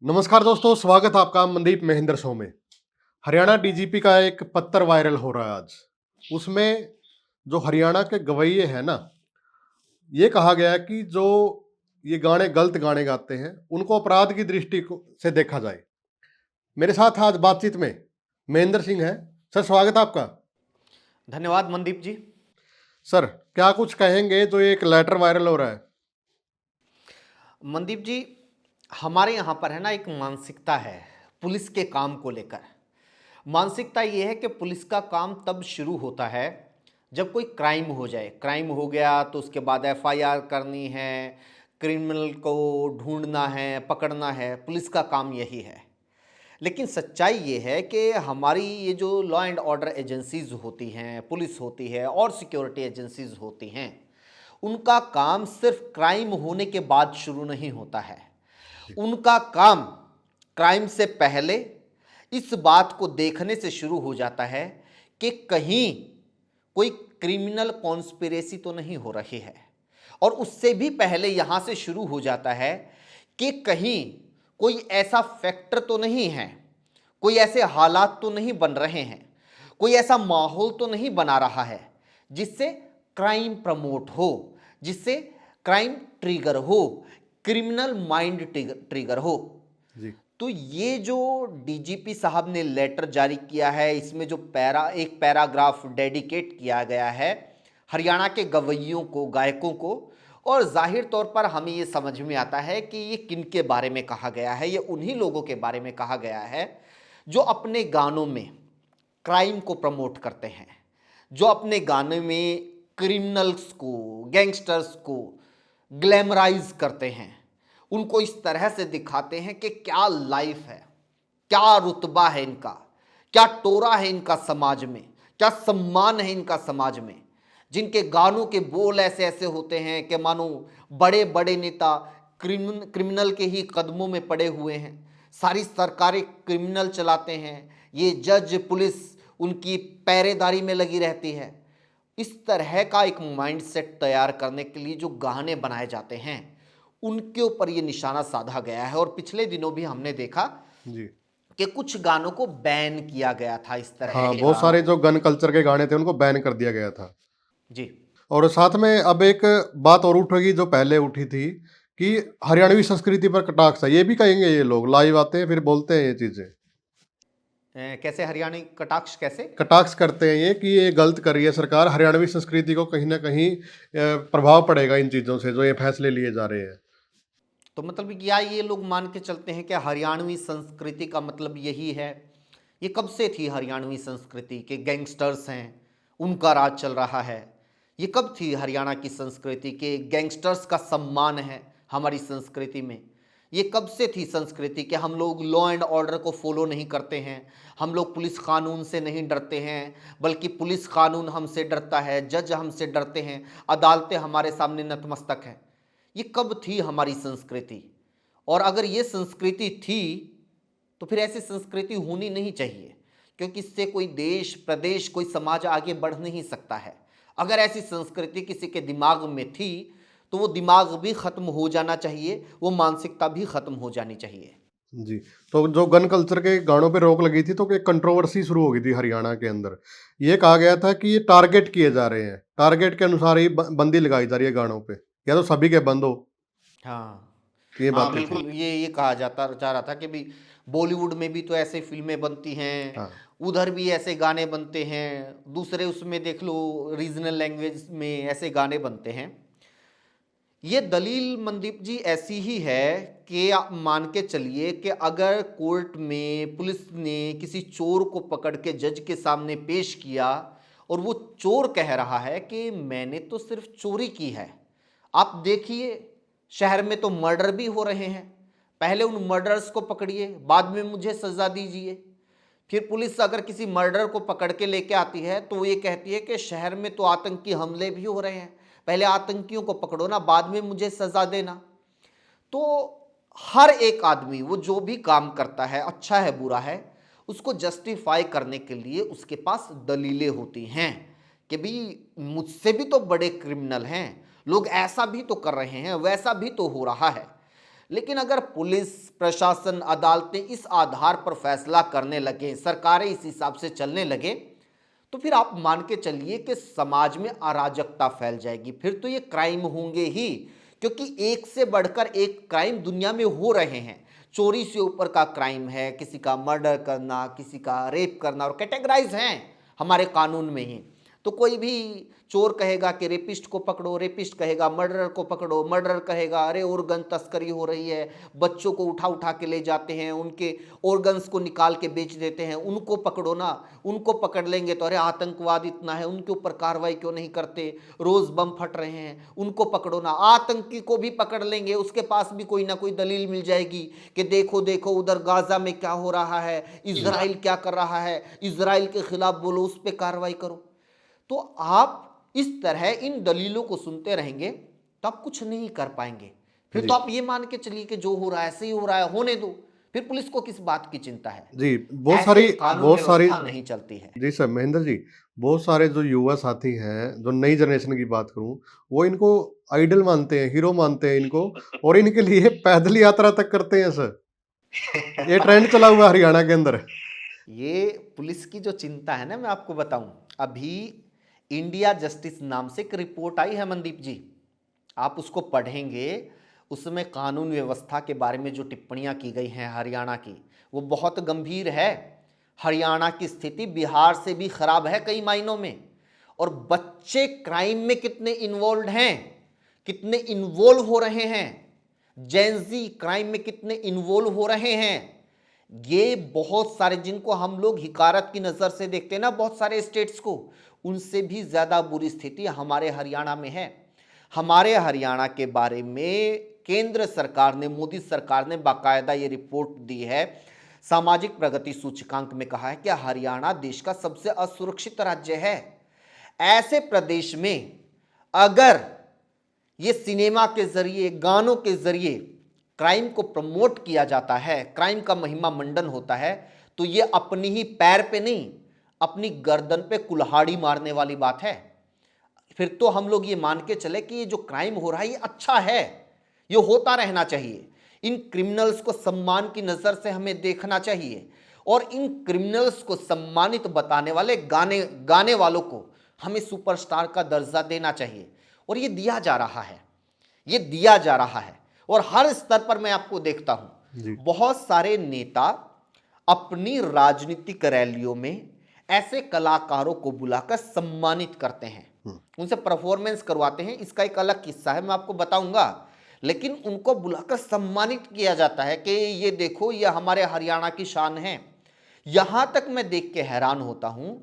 नमस्कार दोस्तों, स्वागत है आपका मनदीप महेंद्र शो में। हरियाणा डीजीपी का एक पत्र वायरल हो रहा है आज। उसमें जो हरियाणा के गवैये हैं ना, ये कहा गया है कि जो ये गाने गलत गाने गाते हैं, उनको अपराध की से देखा जाए। मेरे साथ आज बातचीत में महेंद्र सिंह है। सर, स्वागत है आपका। धन्यवाद मनदीप जी। सर, क्या कुछ कहेंगे जो एक लेटर वायरल हो रहा है? मनदीप जी, हमारे यहाँ पर है ना एक मानसिकता है पुलिस के काम को लेकर। मानसिकता ये है कि पुलिस का काम तब शुरू होता है जब कोई क्राइम हो जाए। क्राइम हो गया तो उसके बाद एफआईआर करनी है, क्रिमिनल को ढूंढना है, पकड़ना है। पुलिस का काम यही है। लेकिन सच्चाई ये है कि हमारी ये जो लॉ एंड ऑर्डर एजेंसीज होती हैं, पुलिस होती है और सिक्योरिटी एजेंसीज होती हैं, उनका काम सिर्फ क्राइम होने के बाद शुरू नहीं होता है। उनका काम क्राइम से पहले इस बात को देखने से शुरू हो जाता है कि कहीं कोई क्रिमिनल कॉन्स्पिरेसी तो नहीं हो रही है, और उससे भी पहले यहां से शुरू हो जाता है कि कहीं कोई ऐसा फैक्टर तो नहीं है, कोई ऐसे हालात तो नहीं बन रहे हैं, कोई ऐसा माहौल तो नहीं बना रहा है जिससे क्राइम प्रमोट हो, जिससे क्राइम ट्रिगर हो, क्रिमिनल माइंड ट्रिगर हो। जी। तो ये जो डीजीपी साहब ने लेटर जारी किया है, इसमें जो एक पैराग्राफ डेडिकेट किया गया है हरियाणा के गवैयों को, गायकों को, और जाहिर तौर पर हमें ये समझ में आता है कि ये किन के बारे में कहा गया है। ये उन्हीं लोगों के बारे में कहा गया है जो अपने गानों में क्राइम को प्रमोट करते हैं, जो अपने गाने में क्रिमिनल्स को, गैंगस्टर्स को ग्लैमराइज करते हैं, उनको इस तरह से दिखाते हैं कि क्या लाइफ है, क्या रुतबा है इनका, क्या टोरा है इनका समाज में, क्या सम्मान है इनका समाज में। जिनके गानों के बोल ऐसे ऐसे होते हैं कि मानो बड़े बड़े नेता क्रिमिनल के ही कदमों में पड़े हुए हैं, सारी सरकारें क्रिमिनल चलाते हैं, ये जज पुलिस उनकी पहरेदारी में लगी रहती है। इस तरह का एक माइंडसेट तैयार करने के लिए जो गाने बनाए जाते हैं, उनके ऊपर ये निशाना साधा गया है। और पिछले दिनों भी हमने देखा जी। कि कुछ गानों को बैन किया गया था, इस तरह हाँ, के बहुत गानों सारे जो को। गन कल्चर के गाने थे उनको बैन कर दिया गया था। जी। और साथ में अब एक बात और उठेगी जो पहले उठी थी कि हरियाणवी संस्कृति पर कटाक्ष है। ये भी कहेंगे, ये लोग लाइव आते हैं फिर बोलते हैं ये चीजें। कैसे हरियाणवी कटाक्ष कैसे? कटाक्ष करते हैं ये कि ये गलत कर रही है सरकार, हरियाणवी संस्कृति को कहीं ना कहीं प्रभाव पड़ेगा इन चीजों से जो ये फैसले लिए जा रहे हैं। तो मतलब क्या ये लोग मान के चलते हैं कि हरियाणवी संस्कृति का मतलब यही है? ये कब से थी हरियाणवी संस्कृति के गैंगस्टर्स हैं, उनका राज चल रहा है? ये कब थी हरियाणा की संस्कृति के गैंगस्टर्स का सम्मान है हमारी संस्कृति में? ये कब से थी संस्कृति कि हम लोग लॉ एंड ऑर्डर को फॉलो नहीं करते हैं, हम लोग पुलिस कानून से नहीं डरते हैं, बल्कि पुलिस कानून हमसे डरता है, जज हमसे डरते हैं, अदालतें हमारे सामने नतमस्तक हैं? ये कब थी हमारी संस्कृति? और अगर ये संस्कृति थी तो फिर ऐसी संस्कृति होनी नहीं चाहिए, क्योंकि इससे कोई देश, प्रदेश, कोई समाज आगे बढ़ नहीं सकता है। अगर ऐसी संस्कृति किसी के दिमाग में थी तो वो दिमाग भी खत्म हो जाना चाहिए, वो मानसिकता भी खत्म हो जानी चाहिए। जी। तो जो गन कल्चर के गानों पे रोक लगी थी तो एक कंट्रोवर्सी शुरू हो गई थी हरियाणा के अंदर। ये कहा गया था कि ये टारगेट किए जा रहे हैं, टारगेट के अनुसार ही बंदी लगाई जा रही है गानों पे, या तो सभी के बंद हो। हाँ, ये हाँ, बातें थी। बिल्कुल। ये कहा जाता जा रहा था कि भी बॉलीवुड में भी तो ऐसे फिल्में बनती हैं, हाँ। उधर भी ऐसे गाने बनते हैं, दूसरे उसमें देख लो रीजनल लैंग्वेज में ऐसे गाने बनते हैं। ये दलील मनदीप जी ऐसी ही है कि आप मान के चलिए कि अगर कोर्ट में पुलिस ने किसी चोर को पकड़ के जज के सामने पेश किया और वो चोर कह रहा है कि मैंने तो सिर्फ चोरी की है, आप देखिए शहर में तो मर्डर भी हो रहे हैं, पहले उन मर्डर्स को पकड़िए, बाद में मुझे सजा दीजिए। फिर पुलिस अगर किसी मर्डर को पकड़ के लेके आती है तो वो ये कहती है कि शहर में तो आतंकी हमले भी हो रहे हैं, पहले आतंकियों को पकड़ो ना, बाद में मुझे सजा देना। तो हर एक आदमी वो जो भी काम करता है, अच्छा है बुरा है, उसको जस्टिफाई करने के लिए उसके पास दलीलें होती हैं कि भी मुझसे भी तो बड़े क्रिमिनल हैं, लोग ऐसा भी तो कर रहे हैं, वैसा भी तो हो रहा है। लेकिन अगर पुलिस प्रशासन अदालतें इस आधार पर फैसला करने लगे, सरकारें इस हिसाब से चलने लगे, तो फिर आप मान के चलिए कि समाज में अराजकता फैल जाएगी। फिर तो ये क्राइम होंगे ही, क्योंकि एक से बढ़कर एक क्राइम दुनिया में हो रहे हैं। चोरी से ऊपर का क्राइम है, किसी का मर्डर करना, किसी का रेप करना, और कैटेगराइज हैं हमारे कानून में ही। तो कोई भी चोर कहेगा कि रेपिस्ट को पकड़ो, रेपिस्ट कहेगा मर्डरर को पकड़ो, मर्डरर कहेगा अरे ऑर्गन तस्करी हो रही है, बच्चों को उठा उठा के ले जाते हैं, उनके ऑर्गन्स को निकाल के बेच देते हैं, उनको पकड़ो ना, उनको पकड़ लेंगे तो अरे आतंकवाद इतना है, उनके ऊपर कार्रवाई क्यों नहीं करते, रोज बम फट रहे हैं, उनको पकड़ो ना। आतंकी को भी पकड़ लेंगे, उसके पास भी कोई ना कोई दलील मिल जाएगी कि देखो देखो उधर गाजा में क्या हो रहा है, इजराइल क्या कर रहा है, इजराइल के खिलाफ बोलो, उस पर कार्रवाई करो। तो आप इस तरह इन दलीलों को सुनते रहेंगे तो आप कुछ नहीं कर पाएंगे। फिर जी तो आप ये मान के चलिए कि जो हो रहा है ऐसे ही हो रहा है, होने दो, फिर पुलिस को किस बात की चिंता है। जी, बहुत ऐसे कानून बहुत सारी व्यवस्था नहीं चलती है। जी सर, महेंद्र जी, बहुत सारे जो युवा साथी हैं, जो नई जनरेशन की बात करूं, वो इनको आइडल मानते हैं, हीरो मानते हैं इनको, और इनके लिए पैदल यात्रा तक करते हैं सर। ये ट्रेंड चला हुआ है हरियाणा के अंदर। ये पुलिस की जो चिंता है ना, मैं आपको बताऊं, अभी इंडिया जस्टिस नाम से एक रिपोर्ट आई है मनदीप जी, आप उसको पढ़ेंगे, उसमें कानून व्यवस्था के बारे में जो टिप्पणियां की गई हैं हरियाणा की, वो बहुत गंभीर है। हरियाणा की स्थिति बिहार से भी खराब है कई मायनों में। और बच्चे क्राइम में कितने इन्वॉल्व हैं, कितने इन्वॉल्व हो रहे हैं, जेंजी क्राइम में कितने इन्वॉल्व हो रहे हैं, ये बहुत सारे, जिनको हम लोग हिकारत की नज़र से देखते हैं ना बहुत सारे स्टेट्स को, उनसे भी ज़्यादा बुरी स्थिति हमारे हरियाणा में है। हमारे हरियाणा के बारे में केंद्र सरकार ने, मोदी सरकार ने बाकायदा ये रिपोर्ट दी है, सामाजिक प्रगति सूचकांक में कहा है कि हरियाणा देश का सबसे असुरक्षित राज्य है। ऐसे प्रदेश में अगर ये सिनेमा के जरिए, गानों के जरिए क्राइम को प्रमोट किया जाता है, क्राइम का महिमा मंडन होता है, तो ये अपनी ही पैर पे नहीं, अपनी गर्दन पे कुल्हाड़ी मारने वाली बात है। फिर तो हम लोग ये मान के चले कि ये जो क्राइम हो रहा है ये अच्छा है, ये होता रहना चाहिए। इन क्रिमिनल्स को सम्मान की नज़र से हमें देखना चाहिए, और इन क्रिमिनल्स को सम्मानित बताने वाले गाने वालों को हमें सुपरस्टार का दर्जा देना चाहिए। और ये दिया जा रहा है, ये दिया जा रहा है। और हर स्तर पर मैं आपको देखता हूं, बहुत सारे नेता अपनी राजनीतिक रैलियों में ऐसे कलाकारों को बुलाकर सम्मानित करते हैं, उनसे परफॉर्मेंस करवाते हैं। इसका एक अलग किस्सा है, मैं आपको बताऊंगा। लेकिन उनको बुलाकर सम्मानित किया जाता है कि ये देखो, ये हमारे हरियाणा की शान है। यहां तक मैं देख के हैरान होता हूं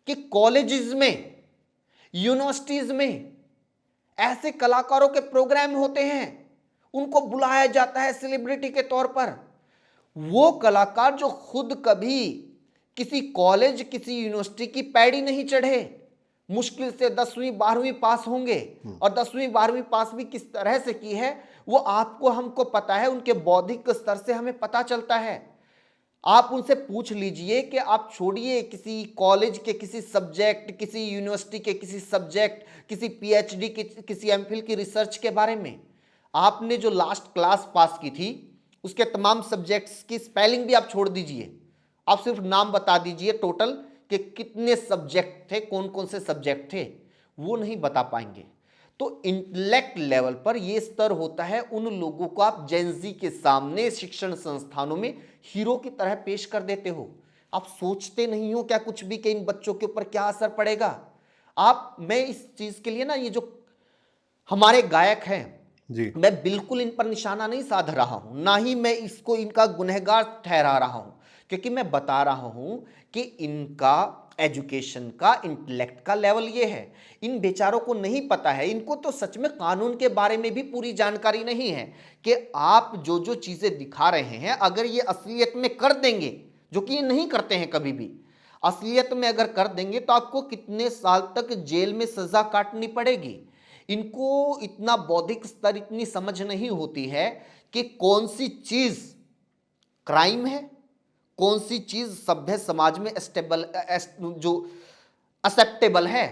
कि कॉलेजेस में, यूनिवर्सिटीज में ऐसे कलाकारों के प्रोग्राम होते हैं, उनको बुलाया जाता है सेलिब्रिटी के तौर पर। वो कलाकार जो खुद कभी किसी कॉलेज, किसी यूनिवर्सिटी की पैड़ी नहीं चढ़े, मुश्किल से 10वीं 12वीं पास होंगे, और 10वीं 12वीं पास भी किस तरह से की है वो आपको, हमको पता है, उनके बौद्धिक स्तर से हमें पता चलता है। आप उनसे पूछ लीजिए कि आप छोड़िए किसी कॉलेज के किसी सब्जेक्ट, किसी यूनिवर्सिटी के किसी सब्जेक्ट, किसी पीएचडी की, किसी एमफिल की रिसर्च के बारे में, आपने जो लास्ट क्लास पास की थी उसके तमाम सब्जेक्ट्स की स्पेलिंग भी आप छोड़ दीजिए, आप सिर्फ नाम बता दीजिए टोटल कि कितने सब्जेक्ट थे, कौन कौन से सब्जेक्ट थे, वो नहीं बता पाएंगे। तो इंटेलेक्ट लेवल पर ये स्तर होता है, उन लोगों को आप जेंजी के सामने शिक्षण संस्थानों में हीरो की तरह पेश कर देते हो। आप सोचते नहीं हो क्या कुछ भी कि इन बच्चों के ऊपर क्या असर पड़ेगा। मैं इस चीज के लिए ना, ये जो हमारे गायक हैं जी मैं बिल्कुल इन पर निशाना नहीं साध रहा हूं, ना ही मैं इसको इनका गुनहगार ठहरा रहा हूं, क्योंकि मैं बता रहा हूं कि इनका एजुकेशन का, इंटेलेक्ट का लेवल ये है। इन बेचारों को नहीं पता है, इनको तो सच में कानून के बारे में भी पूरी जानकारी नहीं है कि आप जो जो चीजें दिखा रहे हैं, अगर ये असलियत में कर देंगे, जो कि ये नहीं करते हैं कभी भी, असलियत में अगर कर देंगे तो आपको कितने साल तक जेल में सजा काटनी पड़ेगी। इनको इतना बौद्धिक स्तर, इतनी समझ नहीं होती है कि कौन सी चीज क्राइम है, कौन सी चीज सभ्य समाज में जो एक्सेप्टेबल है।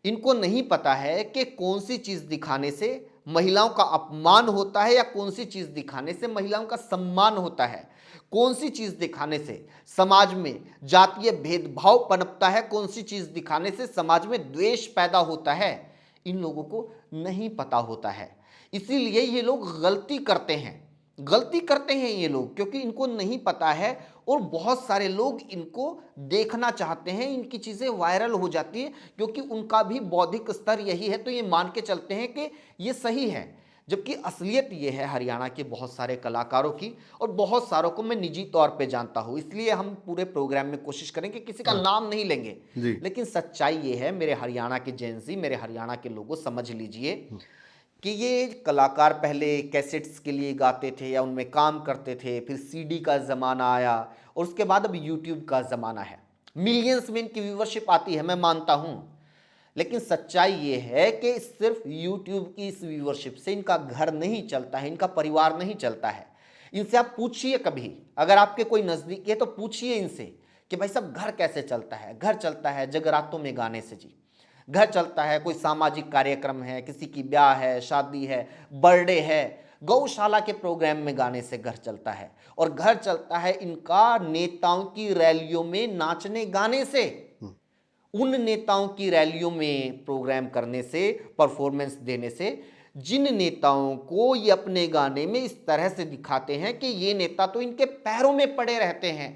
इनको नहीं पता है कि कौन सी चीज दिखाने से महिलाओं का अपमान होता है या कौन सी चीज दिखाने से महिलाओं का सम्मान होता है, कौन सी चीज दिखाने से समाज में जातीय भेदभाव पनपता है, कौन सी चीज दिखाने से समाज में द्वेष पैदा होता है, इन लोगों को नहीं पता होता है। इसीलिए ये लोग गलती करते हैं ये लोग, क्योंकि इनको नहीं पता है और बहुत सारे लोग इनको देखना चाहते हैं, इनकी चीज़ें वायरल हो जाती है क्योंकि उनका भी बौद्धिक स्तर यही है, तो ये मान के चलते हैं कि ये सही है। जबकि असलियत ये है हरियाणा के बहुत सारे कलाकारों की, और बहुत सारों को मैं निजी तौर पे जानता हूँ, इसलिए हम पूरे प्रोग्राम में कोशिश करेंगे किसी का नाम नहीं लेंगे, जी। लेकिन सच्चाई ये है मेरे हरियाणा के जेंजी, मेरे हरियाणा के लोगों, समझ लीजिए कि ये कलाकार पहले कैसेट्स के लिए गाते थे या उनमें काम करते थे, फिर सीडी का ज़माना आया और उसके बाद अब यूट्यूब का ज़माना है। मिलियंस में इनकी व्यूवरशिप आती है, मैं मानता हूँ, लेकिन सच्चाई ये है कि सिर्फ यूट्यूब की इस व्यूवरशिप से इनका घर नहीं चलता है, इनका परिवार नहीं चलता है। इनसे आप पूछिए, कभी अगर आपके कोई नज़दीकी है तो पूछिए इनसे कि भाई साहब घर कैसे चलता है। घर चलता है जगरातों में गाने से जी, घर चलता है कोई सामाजिक कार्यक्रम है, किसी की ब्याह है, शादी है, बर्थडे है, गौशाला के प्रोग्राम में गाने से घर चलता है। और घर चलता है इनका नेताओं की रैलियों में नाचने गाने से, उन नेताओं की रैलियों में प्रोग्राम करने से, परफॉर्मेंस देने से, जिन नेताओं को ये अपने गाने में इस तरह से दिखाते हैं कि ये नेता तो इनके पैरों में पड़े रहते हैं।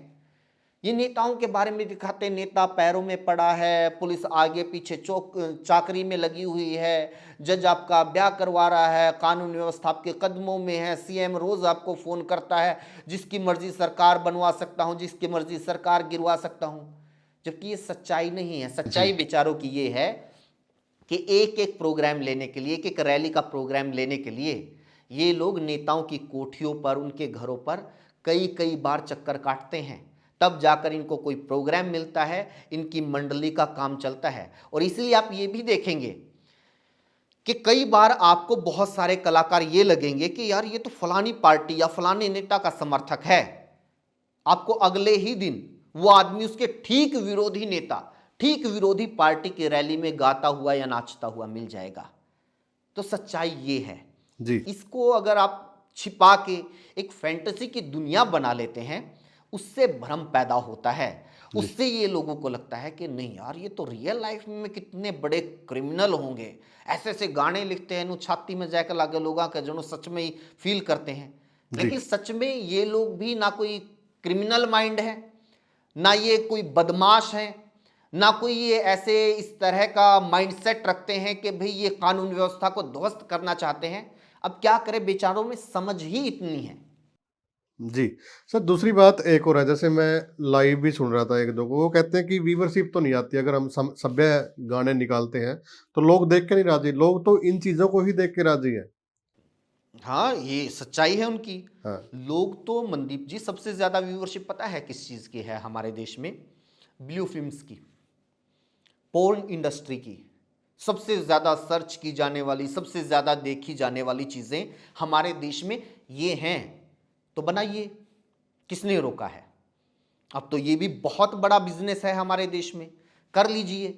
ये नेताओं के बारे में दिखाते हैं, नेता पैरों में पड़ा है, पुलिस आगे पीछे चाकरी में लगी हुई है, जज आपका ब्याह करवा रहा है, कानून व्यवस्था आपके कदमों में है, सीएम रोज आपको फोन करता है, जिसकी मर्जी सरकार बनवा सकता हूं, जिसकी मर्जी सरकार गिरवा सकता हूं। जबकि ये सच्चाई नहीं है। सच्चाई बेचारों की ये है कि एक एक प्रोग्राम लेने के लिए, एक एक रैली का प्रोग्राम लेने के लिए ये लोग नेताओं की कोठियों पर, उनके घरों पर कई कई बार चक्कर काटते हैं, तब जाकर इनको कोई प्रोग्राम मिलता है, इनकी मंडली का काम चलता है। और इसलिए आप ये भी देखेंगे कि कई बार आपको बहुत सारे कलाकार ये लगेंगे कि यार ये तो फलानी पार्टी या फलाने नेता का समर्थक है, आपको अगले ही दिन वो आदमी उसके ठीक विरोधी नेता, ठीक विरोधी पार्टी की रैली में गाता हुआ या नाचता हुआ मिल जाएगा। तो सच्चाई ये है जी। इसको अगर आप छिपा के एक फैंटेसी की दुनिया बना लेते हैं, उससे भ्रम पैदा होता है, उससे ये लोगों को लगता है कि नहीं यार ये तो रियल लाइफ में कितने बड़े क्रिमिनल होंगे, ऐसे ऐसे गाने लिखते हैं, नु छाती में जाकर लागे लोग का जो सच में ही फील करते हैं। लेकिन सच में ये लोग भी ना कोई क्रिमिनल माइंड है, ना ये कोई बदमाश है, ना कोई ये ऐसे इस तरह का माइंडसेट रखते हैं कि भाई ये कानून व्यवस्था को ध्वस्त करना चाहते हैं। अब क्या करें, बेचारों में समझ ही इतनी है। जी। सर दूसरी बात एक और है, जैसे मैं लाइव भी सुन रहा था एक दो को, वो कहते हैं कि व्यूवरशिप तो नहीं आती अगर हम सभ्य गाने निकालते हैं तो लोग देख के नहीं राजी, लोग तो इन चीज़ों को ही देख के राजी है। हाँ, ये सच्चाई है उनकी। हाँ। लोग तो मनदीप जी, सबसे ज्यादा व्यूवरशिप पता है किस चीज की है हमारे देश में? ब्लू फिल्म्स की, पोर्न इंडस्ट्री की। सबसे ज्यादा सर्च की जाने वाली, सबसे ज्यादा देखी जाने वाली चीजें हमारे देश में ये हैं। तो बनाइए, किसने रोका है? अब तो ये भी बहुत बड़ा बिजनेस है हमारे देश में, कर लीजिए।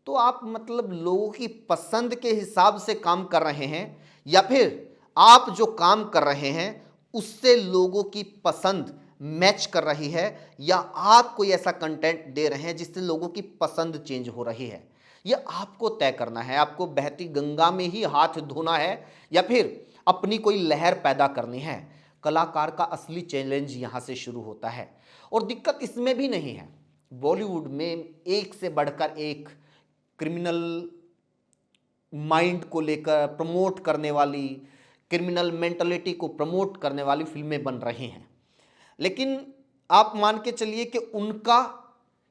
तो आप मतलब लोगों की पसंद के हिसाब से काम कर रहे हैं, या फिर आप जो काम कर रहे हैं उससे लोगों की पसंद मैच कर रही है, या आप कोई ऐसा कंटेंट दे रहे हैं जिससे लोगों की पसंद चेंज हो रही है? ये आपको तय करना है। आपको बहती गंगा में ही हाथ धोना है या फिर अपनी कोई लहर पैदा करनी है। कलाकार का असली चैलेंज यहाँ से शुरू होता है। और दिक्कत इसमें भी नहीं है, बॉलीवुड में एक से बढ़कर एक क्रिमिनल माइंड को लेकर प्रमोट करने वाली, क्रिमिनल मेंटलिटी को प्रमोट करने वाली फिल्में बन रही हैं, लेकिन आप मान के चलिए कि उनका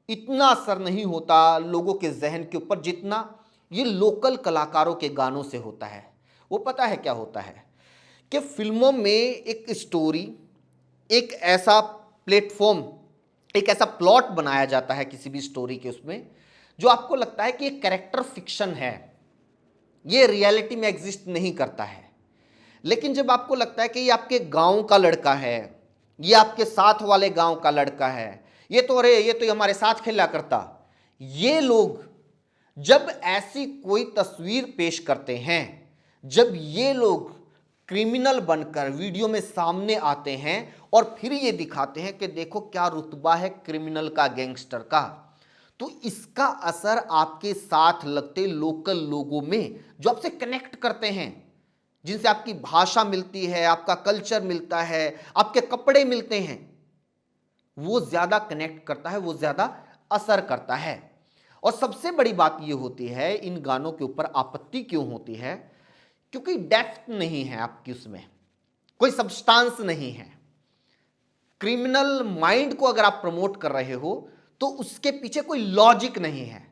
इतना असर नहीं होता लोगों के जहन के ऊपर जितना ये लोकल कलाकारों के गानों से होता है। वो पता है क्या होता है कि फिल्मों में एक स्टोरी, एक ऐसा प्लेटफॉर्म, एक ऐसा प्लॉट बनाया जाता है किसी भी स्टोरी के उसमें, जो आपको लगता है कि ये कैरेक्टर फिक्शन है, ये रियलिटी में एग्जिस्ट नहीं करता है। लेकिन जब आपको लगता है कि ये आपके गांव का लड़का है, ये आपके साथ वाले गांव का लड़का है, ये तो हमारे साथ खेला करता, ये लोग जब ऐसी कोई तस्वीर पेश करते हैं जब ये लोग क्रिमिनल बनकर वीडियो में सामने आते हैं और फिर ये दिखाते हैं कि देखो क्या रुतबा है क्रिमिनल का, गैंगस्टर का, तो इसका असर आपके साथ लगते लोकल लोगों में, जो आपसे कनेक्ट करते हैं, जिनसे आपकी भाषा मिलती है, आपका कल्चर मिलता है, आपके कपड़े मिलते हैं, वो ज्यादा कनेक्ट करता है, वो ज्यादा असर करता है। और सबसे बड़ी बात ये होती है, इन गानों के ऊपर आपत्ति क्यों होती है, क्योंकि डेप्थ नहीं है आपकी, उसमें कोई सब्सटेंस नहीं है। क्रिमिनल माइंड को अगर आप प्रमोट कर रहे हो तो उसके पीछे कोई लॉजिक नहीं है।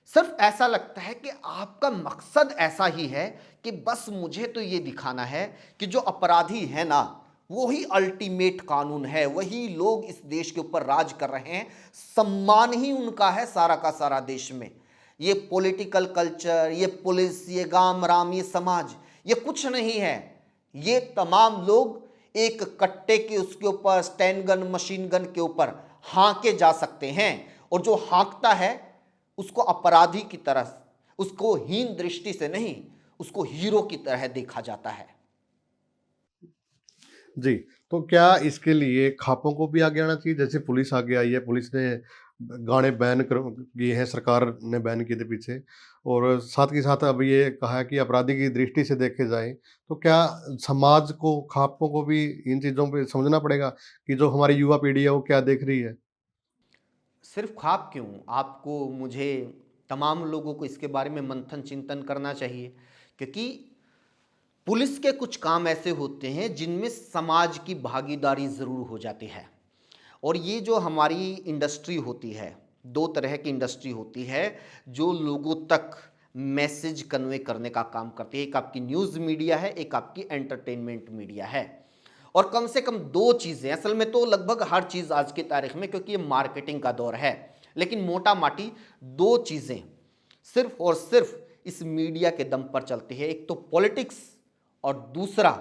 सिर्फ ऐसा लगता है कि आपका मकसद ऐसा ही है कि बस मुझे तो ये दिखाना है कि जो अपराधी है ना, वही अल्टीमेट कानून है, वही लोग इस देश के ऊपर राज कर रहे हैं, सम्मान ही उनका है सारा का सारा देश में। ये पॉलिटिकल कल्चर, ये पुलिस, ये गांव राम, ये समाज, ये कुछ नहीं है। ये तमाम लोग एक कट्टे के उसके ऊपर, स्टैंड गन, मशीन गन के ऊपर हाँके जा सकते हैं, और जो हाँकता है उसको अपराधी की तरह, उसको हीन दृष्टि से नहीं, उसको हीरो की तरह देखा जाता है। जी, तो क्या इसके लिए खापों को भी आगे आना चाहिए? जैसे पुलिस आगे आई है, पुलिस ने गाने बैन कर किए हैं, सरकार ने बैन किए थे पीछे, और साथ के साथ अब ये कहा है कि अपराधी की दृष्टि से देखे जाएँ, तो क्या समाज को, खापों को भी इन चीज़ों पे समझना पड़ेगा कि जो हमारी युवा पीढ़ी है वो क्या देख रही है? सिर्फ ख्वाब क्यों, आपको, मुझे, तमाम लोगों को इसके बारे में मंथन चिंतन करना चाहिए, क्योंकि पुलिस के कुछ काम ऐसे होते हैं जिनमें समाज की भागीदारी ज़रूर हो जाती है। और ये जो हमारी इंडस्ट्री होती है, दो तरह की इंडस्ट्री होती है जो लोगों तक मैसेज कन्वे करने का काम करती है। एक आपकी न्यूज़ मीडिया है, एक आपकी एंटरटेनमेंट मीडिया है। और कम से कम दो चीज़ें, असल में तो लगभग हर चीज़ आज की तारीख में, क्योंकि ये मार्केटिंग का दौर है, लेकिन मोटा माटी दो चीज़ें सिर्फ और सिर्फ इस मीडिया के दम पर चलती है। एक तो पॉलिटिक्स और दूसरा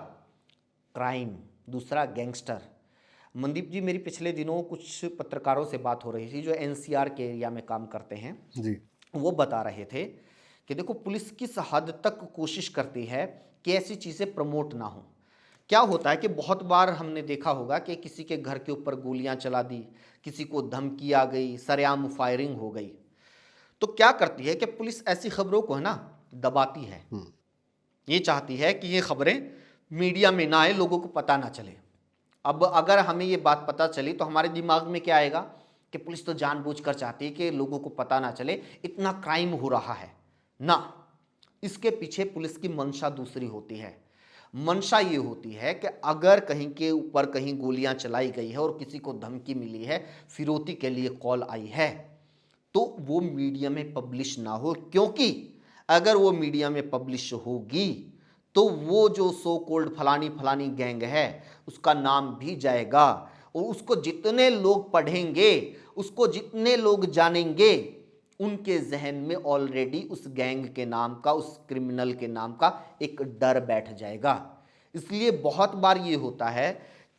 क्राइम, दूसरा गैंगस्टर। मनदीप जी, मेरी पिछले दिनों कुछ पत्रकारों से बात हो रही थी जो एनसीआर के एरिया में काम करते हैं। जी। वो बता रहे थे कि देखो पुलिस किस हद तक कोशिश करती है कि ऐसी चीज़ें प्रमोट ना हो। क्या होता है कि बहुत बार हमने देखा होगा कि किसी के घर के ऊपर गोलियां चला दी, किसी को धमकी आ गई, सरेआम फायरिंग हो गई, तो क्या करती है कि पुलिस ऐसी खबरों को है ना दबाती है। ये चाहती है कि ये खबरें मीडिया में ना आए, लोगों को पता ना चले। अब अगर हमें ये बात पता चली तो हमारे दिमाग में क्या आएगा कि पुलिस तो जानबूझकर चाहती है कि लोगों को पता ना चले, इतना क्राइम हो रहा है ना। इसके पीछे पुलिस की मंशा दूसरी होती है। मंशा ये होती है कि अगर कहीं के ऊपर कहीं गोलियां चलाई गई है और किसी को धमकी मिली है, फिरौती के लिए कॉल आई है, तो वो मीडिया में पब्लिश ना हो, क्योंकि अगर वो मीडिया में पब्लिश होगी तो वो जो सो कोल्ड फलानी फलानी गैंग है उसका नाम भी जाएगा, और उसको जितने लोग पढ़ेंगे, उसको जितने लोग जानेंगे, उनके जहन में ऑलरेडी उस गैंग के नाम का, उस क्रिमिनल के नाम का एक डर बैठ जाएगा। इसलिए बहुत बार ये होता है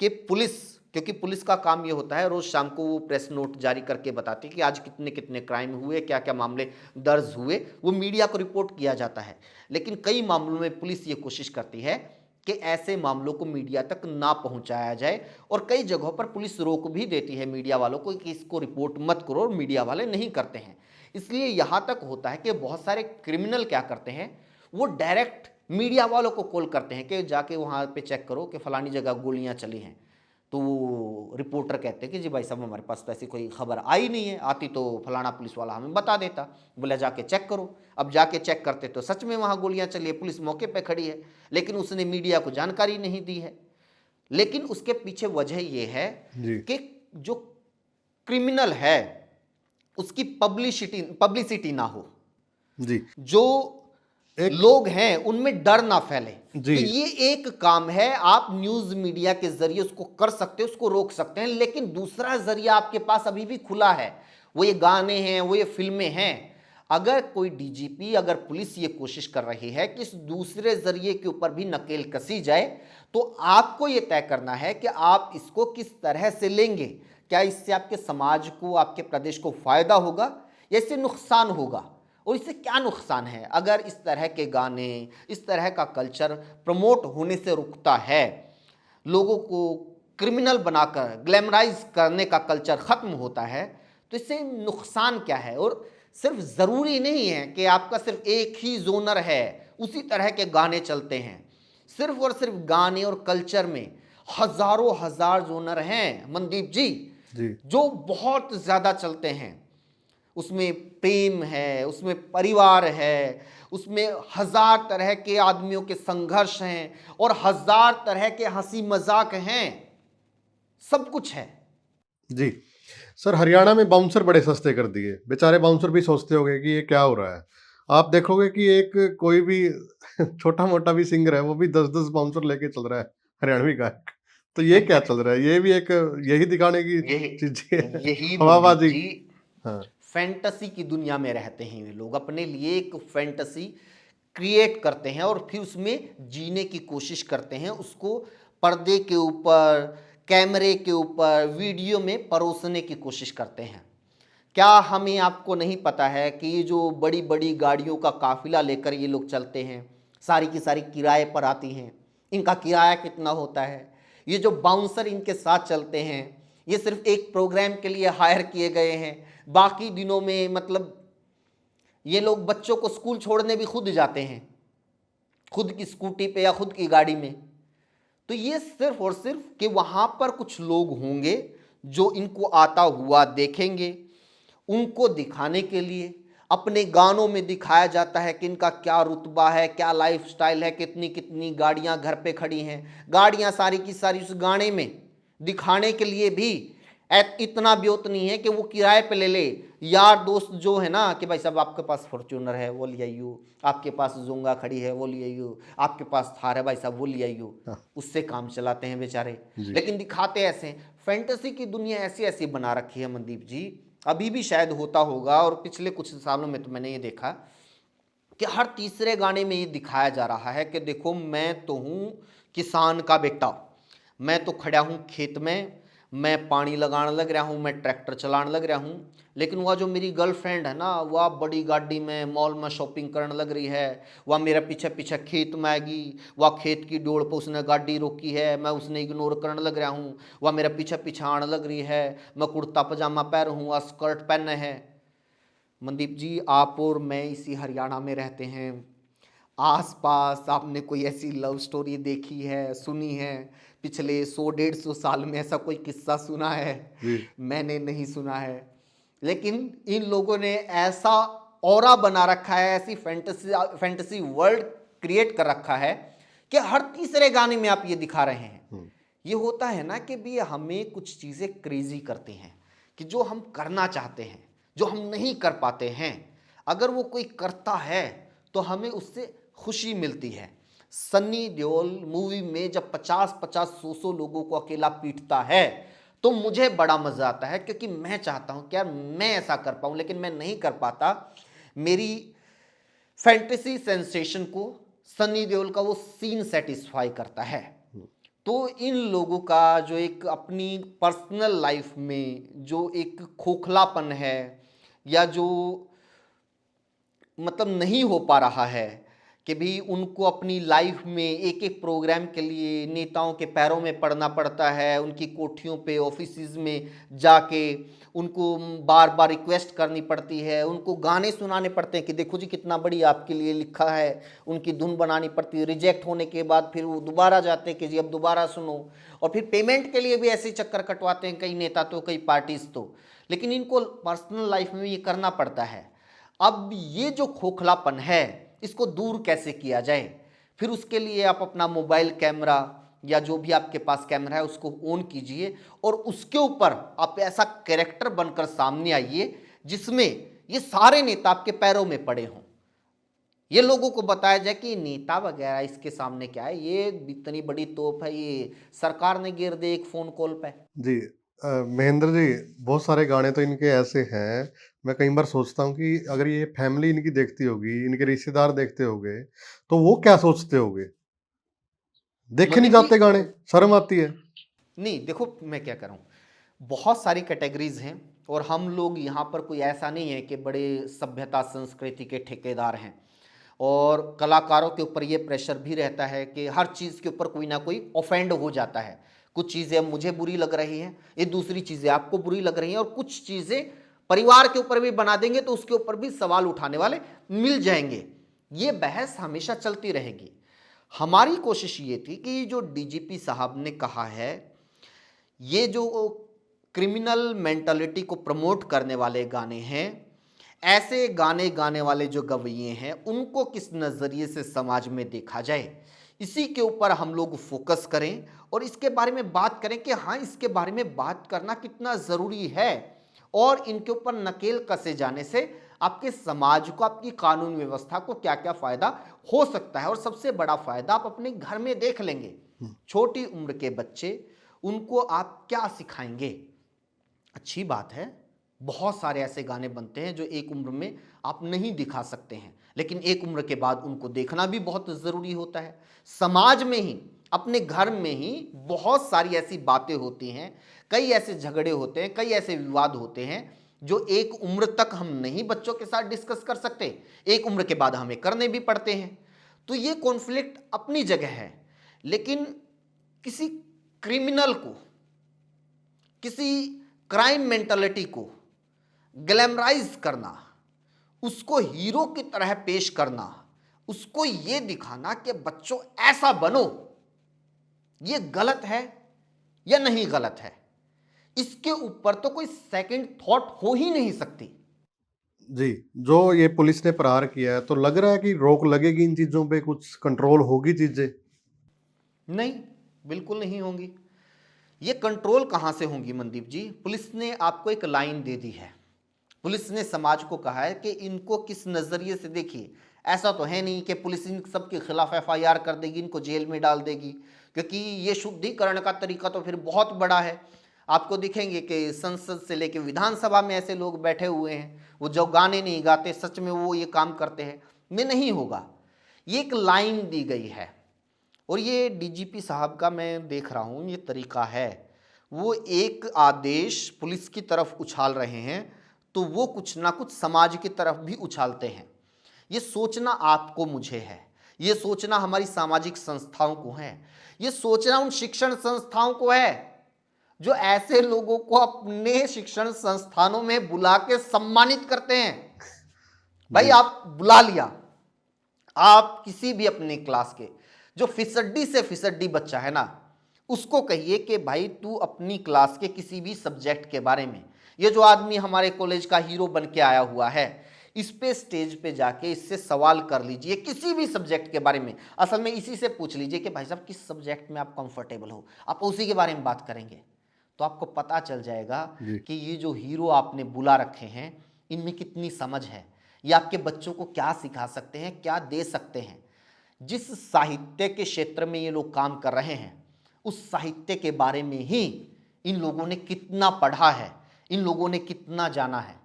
कि पुलिस, क्योंकि पुलिस का काम ये होता है रोज शाम को वो प्रेस नोट जारी करके बताती है कि आज कितने कितने क्राइम हुए, क्या क्या मामले दर्ज हुए, वो मीडिया को रिपोर्ट किया जाता है। लेकिन कई मामलों में पुलिस ये कोशिश करती है कि ऐसे मामलों को मीडिया तक ना पहुंचाया जाए, और कई जगहों पर पुलिस रोक भी देती है मीडिया वालों को कि इसको रिपोर्ट मत करो, और मीडिया वाले नहीं करते हैं। इसलिए यहाँ तक होता है कि बहुत सारे क्रिमिनल क्या करते हैं, वो डायरेक्ट मीडिया वालों को कॉल करते हैं कि जाके वहाँ पे चेक करो कि फलानी जगह गोलियाँ चली हैं। तो वो रिपोर्टर कहते हैं कि जी भाई साहब हमारे पास तो ऐसी कोई खबर आई नहीं है, आती तो फलाना पुलिस वाला हमें बता देता, बोला जाके चेक करो। अब जाके चेक करते तो सच में वहाँ गोलियाँ चली है, पुलिस मौके पे खड़ी है, लेकिन उसने मीडिया को जानकारी नहीं दी है। लेकिन उसके पीछे वजह ये है कि जो क्रिमिनल है उसकी पब्लिसिटी ना हो, जी। जो लोग हैं उनमें डर ना फैले। जी। तो ये एक काम है, आप न्यूज मीडिया के जरिए उसको कर सकते हैं, उसको रोक सकते हैं। लेकिन दूसरा जरिया आपके पास अभी भी खुला है, वो ये गाने हैं, वो ये फिल्में हैं। अगर कोई डीजीपी, अगर पुलिस ये कोशिश कर रही है कि इस दूसरे जरिए के ऊपर भी नकेल कसी जाए, तो आपको ये तय करना है कि आप इसको किस तरह से लेंगे। क्या इससे आपके समाज को, आपके प्रदेश को फायदा होगा या इससे नुकसान होगा, और इससे क्या नुकसान है अगर इस तरह के गाने, इस तरह का कल्चर प्रमोट होने से रुकता है, लोगों को क्रिमिनल बनाकर ग्लैमराइज करने का कल्चर ख़त्म होता है, तो इससे नुकसान क्या है। और सिर्फ ज़रूरी नहीं है कि आपका सिर्फ एक ही जोनर है, उसी तरह के गाने चलते हैं। सिर्फ और सिर्फ गाने और कल्चर में हज़ारों हज़ार जोनर हैं मनदीप जी, जी जो बहुत ज़्यादा चलते हैं। उसमें प्रेम है, उसमें परिवार है, उसमें हज़ार तरह के आदमियों के संघर्ष हैं और हज़ार तरह के हंसी मजाक हैं, सब कुछ है। जी सर, हरियाणा में बाउंसर बड़े सस्ते कर दिए। बेचारे बाउंसर भी सोचते होंगे कि ये क्या हो रहा है। आप देखोगे कि एक कोई भी छोटा मोटा भी सिंगर है, वो भी 10-10 बाउंसर लेके चल रहा है, हरियाणवी गायक। तो ये क्या चल रहा है? ये भी एक यही दिखाने की यही चीजें हैं, यही मनदीप हवाबाजी। जी, हाँ फैंटेसी की दुनिया में रहते हैं ये लोग। अपने लिए एक फैंटेसी क्रिएट करते हैं और फिर उसमें जीने की कोशिश करते हैं, उसको पर्दे के ऊपर, कैमरे के ऊपर, वीडियो में परोसने की कोशिश करते हैं। क्या हमें आपको नहीं पता है कि ये जो बड़ी बड़ी गाड़ियों का काफिला लेकर ये लोग चलते हैं, सारी की सारी किराए पर आती हैं। इनका किराया कितना होता है? ये जो बाउंसर इनके साथ चलते हैं, ये सिर्फ एक प्रोग्राम के लिए हायर किए गए हैं। बाकी दिनों में मतलब ये लोग बच्चों को स्कूल छोड़ने भी खुद जाते हैं, खुद की स्कूटी पे या खुद की गाड़ी में। तो ये सिर्फ और सिर्फ कि वहाँ पर कुछ लोग होंगे जो इनको आता हुआ देखेंगे, उनको दिखाने के लिए अपने गानों में दिखाया जाता है कि इनका क्या रुतबा है, क्या लाइफस्टाइल है, कितनी कितनी गाड़ियां घर पे खड़ी हैं। गाड़ियां सारी की सारी उस गाने में दिखाने के लिए भी इतना ब्योत नहीं है कि वो किराए पे ले ले। यार दोस्त जो है ना कि भाई साहब आपके पास फॉर्च्यूनर है वो ले आइयो, आपके पास जोंगा खड़ी है वो ले आइयो, आपके पास थार है भाई साहब वो ले आइयो, उससे काम चलाते हैं बेचारे। जी लेकिन दिखाते ऐसे हैं। फैंटेसी की दुनिया ऐसी ऐसी बना रखी है मनदीप जी, अभी भी शायद होता होगा और पिछले कुछ सालों में तो मैंने ये देखा कि हर तीसरे गाने में ये दिखाया जा रहा है कि देखो मैं तो हूँ किसान का बेटा, मैं तो खड़ा हूँ खेत में, मैं पानी लगाने लग रहा हूँ, मैं ट्रैक्टर चलाने लग रहा हूँ। लेकिन वह जो मेरी गर्लफ्रेंड है ना, वह बड़ी गाड़ी में मॉल में शॉपिंग करने लग रही है, वह मेरा पीछे पीछे खेत में आएगी, वह खेत की डोर पर उसने गाड़ी रोकी है, मैं उसने इग्नोर करने लग रहा हूँ, वह मेरा पीछे पीछे आने लग रही है, मैं कुर्ता पजामा पहन हूँ, वह स्कर्ट पहने है। मनदीप जी, आप और मैं इसी हरियाणा में रहते हैं, आसपास आपने कोई ऐसी लव स्टोरी देखी है, सुनी है? पिछले 100-150 साल में ऐसा कोई किस्सा सुना है? जी मैंने नहीं सुना है। लेकिन इन लोगों ने ऐसा ऑरा बना रखा है, ऐसी फैंटेसी वर्ल्ड क्रिएट कर रखा है कि हर तीसरे गाने में आप ये दिखा रहे हैं। ये होता है ना कि भी हमें कुछ चीज़ें क्रेजी करती हैं कि जो हम करना चाहते हैं, जो हम नहीं कर पाते हैं, अगर वो कोई करता है तो हमें उससे खुशी मिलती है। सन्नी देओल मूवी में जब 50-50, 100-100 लोगों को अकेला पीटता है तो मुझे बड़ा मज़ा आता है, क्योंकि मैं चाहता हूं कि यार मैं ऐसा कर पाऊं, लेकिन मैं नहीं कर पाता। मेरी फैंटेसी सेंसेशन को सन्नी देओल का वो सीन सेटिस्फाई करता है। तो इन लोगों का जो एक अपनी पर्सनल लाइफ में जो एक खोखलापन है, या जो मतलब नहीं हो पा रहा है कि भी उनको अपनी लाइफ में एक एक प्रोग्राम के लिए नेताओं के पैरों में पड़ना पड़ता है, उनकी कोठियों पे ऑफिसेज में जाके उनको बार बार रिक्वेस्ट करनी पड़ती है, उनको गाने सुनाने पड़ते हैं कि देखो जी कितना बढ़िया आपके लिए लिखा है, उनकी धुन बनानी पड़ती है। रिजेक्ट होने के बाद फिर वो दोबारा जाते हैं कि जी अब दोबारा सुनो, और फिर पेमेंट के लिए भी ऐसे चक्कर कटवाते हैं कई नेता तो, कई पार्टीज तो। लेकिन इनको पर्सनल लाइफ में ये करना पड़ता है। अब ये जो खोखलापन है इसको दूर कैसे किया जाए? फिर उसके लिए आप अपना मोबाइल कैमरा या जो भी आपके पास कैमरा है उसको ऑन कीजिए और उसके ऊपर आप ऐसा कैरेक्टर बनकर सामने आइए जिसमें ये सारे नेता आपके पैरों में पड़े हों। ये लोगों को बताया जाए कि नेता वगैरह इसके सामने क्या है, ये इतनी बड़ी तोप है, ये सरकार ने गिर दे एक फोन कॉल पे। जी महेंद्र जी, बहुत सारे गाने तो इनके ऐसे हैं, मैं कई बार सोचता हूँ कि अगर ये फैमिली इनकी देखती होगी, इनके रिश्तेदार देखते होंगे, तो वो क्या सोचते होंगे? देखे नहीं मनदीप जी, जाते गाने, शर्म आती है। नहीं देखो मैं क्या करूं, बहुत सारी कैटेगरीज हैं और हम लोग यहाँ पर कोई ऐसा नहीं है कि बड़े सभ्यता संस्कृति के ठेकेदार हैं, और कलाकारों के ऊपर ये प्रेशर भी रहता है कि हर चीज़ के ऊपर कोई ना कोई ऑफेंड हो जाता है। कुछ चीज़ें मुझे बुरी लग रही हैं, ये दूसरी चीज़ें आपको बुरी लग रही हैं, और कुछ चीज़ें परिवार के ऊपर भी बना देंगे तो उसके ऊपर भी सवाल उठाने वाले मिल जाएंगे। ये बहस हमेशा चलती रहेगी। हमारी कोशिश ये थी कि जो डीजीपी साहब ने कहा है, ये जो क्रिमिनल मेंटालिटी को प्रमोट करने वाले गाने हैं, ऐसे गाने गाने वाले जो गवैये हैं, उनको किस नज़रिए से समाज में देखा जाए, इसी के ऊपर हम लोग फोकस करें और इसके बारे में बात करें कि हाँ, इसके बारे में बात करना कितना ज़रूरी है और इनके ऊपर नकेल कसे जाने से आपके समाज को, आपकी कानून व्यवस्था को क्या क्या फ़ायदा हो सकता है। और सबसे बड़ा फ़ायदा आप अपने घर में देख लेंगे। छोटी उम्र के बच्चे, उनको आप क्या सिखाएंगे? अच्छी बात है, बहुत सारे ऐसे गाने बनते हैं जो एक उम्र में आप नहीं दिखा सकते हैं, लेकिन एक उम्र के बाद उनको देखना भी बहुत ज़रूरी होता है। समाज में ही, अपने घर में ही बहुत सारी ऐसी बातें होती हैं, कई ऐसे झगड़े होते हैं, कई ऐसे विवाद होते हैं जो एक उम्र तक हम नहीं बच्चों के साथ डिस्कस कर सकते, एक उम्र के बाद हमें करने भी पड़ते हैं। तो ये कॉन्फ्लिक्ट अपनी जगह है, लेकिन किसी क्रिमिनल को, किसी क्राइम मेंटालिटी को ग्लैमराइज करना, उसको हीरो की तरह पेश करना, उसको ये दिखाना कि बच्चों ऐसा बनो, ये गलत है या नहीं गलत है, इसके ऊपर तो कोई सेकंड थॉट हो ही नहीं सकती। जी, जो ये पुलिस ने प्रहार किया है, तो लग रहा है कि रोक लगेगी इन चीज़ों पे, कुछ कंट्रोल होगी चीज़ें? नहीं, बिल्कुल नहीं होंगी। ये कंट्रोल कहाँ से होंगी मनदीप जी? पुलिस ने आपको एक लाइन दे दी है, पुलिस ने समाज को कहा है कि इनको किस नज़रिए से देखिए। ऐसा तो है नहीं कि पुलिस इन सब के खिलाफ एफआईआर कर देगी, इनको जेल में डाल देगी, क्योंकि ये शुद्धिकरण का तरीका तो फिर बहुत बड़ा है। आपको दिखेंगे कि संसद से लेकर विधानसभा में ऐसे लोग बैठे हुए हैं, वो जो गाने नहीं गाते, सच में वो ये काम करते हैं। ये नहीं होगा। ये एक लाइन दी गई है, और ये डीजीपी साहब का मैं देख रहा हूँ ये तरीका है। वो एक आदेश पुलिस की तरफ उछाल रहे हैं तो वो कुछ ना कुछ समाज की तरफ भी उछालते हैं। ये सोचना आपको मुझे है, ये सोचना हमारी सामाजिक संस्थाओं को है, ये सोचना उन शिक्षण संस्थाओं को है जो ऐसे लोगों को अपने शिक्षण संस्थानों में बुला के सम्मानित करते हैं। भाई, आप बुला लिया, आप किसी भी अपने क्लास के जो फिसड्डी से फिसड्डी बच्चा है ना, उसको कहिए कि भाई तू अपनी क्लास के किसी भी सब्जेक्ट के बारे में, ये जो आदमी हमारे कॉलेज का हीरो बन के आया हुआ है, इस पे स्टेज पे जाके इससे सवाल कर लीजिए किसी भी सब्जेक्ट के बारे में। असल में इसी से पूछ लीजिए कि भाई साहब किस सब्जेक्ट में आप कंफर्टेबल हो, आप उसी के बारे में बात करेंगे, तो आपको पता चल जाएगा कि ये जो हीरो आपने बुला रखे हैं, इनमें कितनी समझ है, ये आपके बच्चों को क्या सिखा सकते हैं, क्या दे सकते हैं। जिस साहित्य के क्षेत्र में ये लोग काम कर रहे हैं, उस साहित्य के बारे में ही इन लोगों ने कितना पढ़ा है, इन लोगों ने कितना जाना है।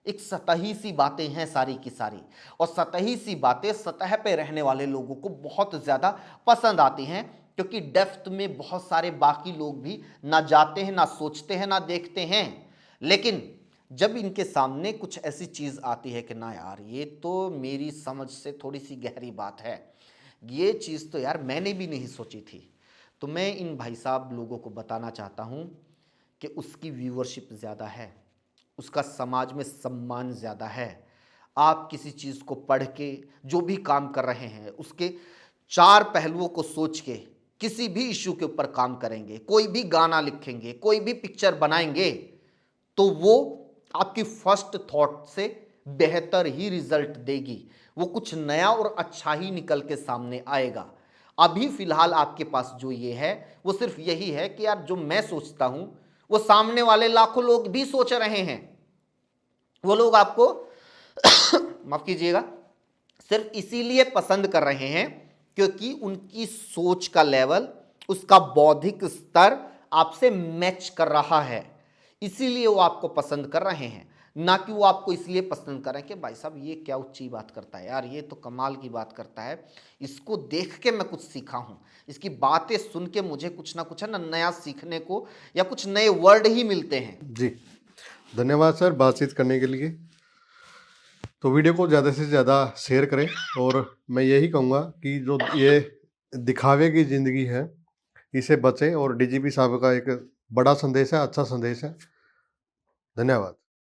एक सतही सी बातें हैं सारी की सारी, और सतही सी बातें सतह पे रहने वाले लोगों को बहुत ज़्यादा पसंद आती हैं, क्योंकि डेप्थ में बहुत सारे बाकी लोग भी ना जाते हैं, ना सोचते हैं, ना देखते हैं। लेकिन जब इनके सामने कुछ ऐसी चीज़ आती है कि ना यार, ये तो मेरी समझ से थोड़ी सी गहरी बात है, ये चीज़ तो यार मैंने भी नहीं सोची थी, तो मैं इन भाई साहब लोगों को बताना चाहता हूँ कि उसकी व्यूअरशिप ज़्यादा है, उसका समाज में सम्मान ज़्यादा है। आप किसी चीज़ को पढ़ के जो भी काम कर रहे हैं, उसके चार पहलुओं को सोच के किसी भी इशू के ऊपर काम करेंगे, कोई भी गाना लिखेंगे, कोई भी पिक्चर बनाएंगे, तो वो आपकी फर्स्ट थॉट से बेहतर ही रिजल्ट देगी, वो कुछ नया और अच्छा ही निकल के सामने आएगा। अभी फिलहाल आपके पास जो ये है, वो सिर्फ यही है कि यार जो मैं सोचता हूं वो सामने वाले लाखों लोग भी सोच रहे हैं। वो लोग आपको माफ कीजिएगा, सिर्फ इसीलिए पसंद कर रहे हैं क्योंकि उनकी सोच का लेवल, उसका बौद्धिक स्तर आपसे मैच कर रहा है, इसीलिए वो आपको पसंद कर रहे हैं। ना कि वो आपको इसलिए पसंद करें कि भाई साहब ये क्या ऊंची बात करता है यार, ये तो कमाल की बात करता है, इसको देख के मैं कुछ सीखा हूँ, इसकी बातें सुन के मुझे कुछ ना कुछ है ना नया सीखने को या कुछ नए वर्ड ही मिलते हैं। जी, धन्यवाद सर बातचीत करने के लिए। तो वीडियो को ज़्यादा से ज़्यादा शेयर करें, और मैं यही कहूँगा कि जो ये दिखावे की ज़िंदगी है इसे बचें, और डीजीपी साहब का एक बड़ा संदेश है, अच्छा संदेश है। धन्यवाद।